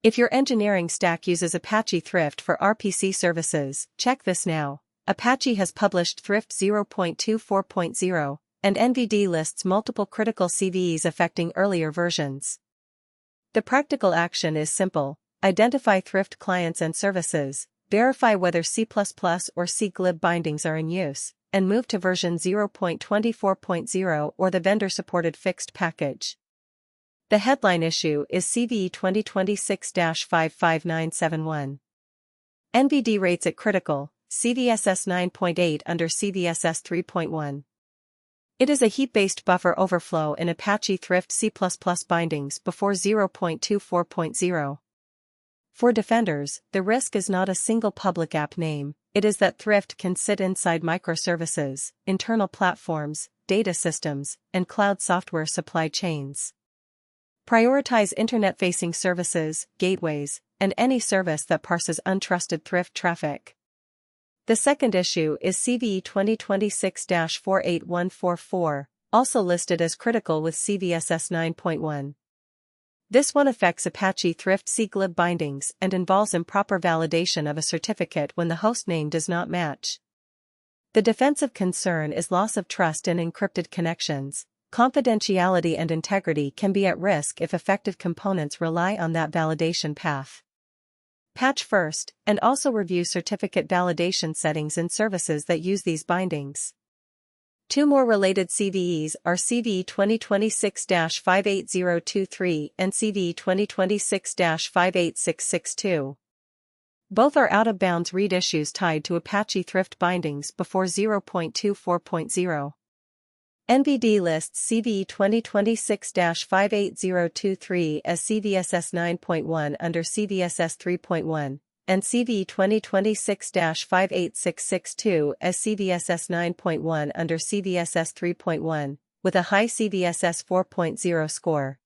If your engineering stack uses Apache Thrift for RPC services, check this now. Apache has published Thrift 0.24.0, and NVD lists multiple critical CVEs affecting earlier versions. The practical action is simple: identify Thrift clients and services, verify whether C++ or C glib bindings are in use, and move to version 0.24.0 or the vendor-supported fixed package. The headline issue is CVE 2026-55971. NVD rates it critical, CVSS 9.8 under CVSS 3.1. It is a heap-based buffer overflow in Apache Thrift C++ bindings before 0.24.0. For defenders, the risk is not a single public app name, it is that Thrift can sit inside microservices, internal platforms, data systems, and cloud software supply chains. Prioritize internet-facing services, gateways, and any service that parses untrusted Thrift traffic. The second issue is CVE 2026-48144, also listed as critical with CVSS 9.1. This one affects Apache Thrift C glib bindings and involves improper validation of a certificate when the hostname does not match. The defensive concern is loss of trust in encrypted connections. Confidentiality and integrity can be at risk if effective components rely on that validation path. Patch first, and also review certificate validation settings in services that use these bindings. Two more related CVEs are CVE 2026-58023 and CVE 2026-58662. Both are out-of-bounds read issues tied to Apache Thrift bindings before 0.24.0. NVD lists CVE 2026-58023 as CVSS 9.1 under CVSS 3.1, and CVE 2026-58662 as CVSS 9.1 under CVSS 3.1, with a high CVSS 4.0 score.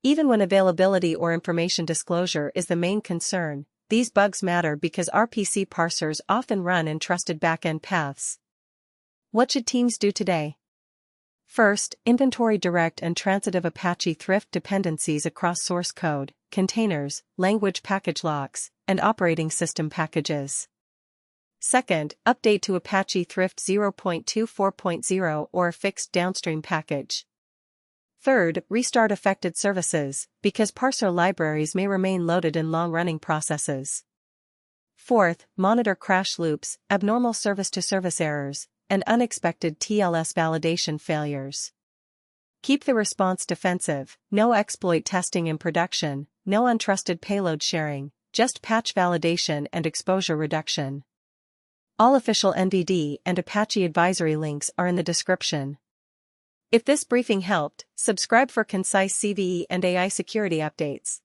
Even when availability or information disclosure is the main concern, these bugs matter because RPC parsers often run in trusted backend paths. What should teams do today? First, inventory direct and transitive Apache Thrift dependencies across source code, containers, language package locks, and operating system packages. Second, update to Apache Thrift 0.24.0 or a fixed downstream package. Third, restart affected services, because parser libraries may remain loaded in long-running processes. Fourth, monitor crash loops, abnormal service-to-service errors, and unexpected TLS validation failures. Keep the response defensive, no exploit testing in production, no untrusted payload sharing, just patch validation and exposure reduction. All official NVD and Apache advisory links are in the description. If this briefing helped, subscribe for concise CVE and AI security updates.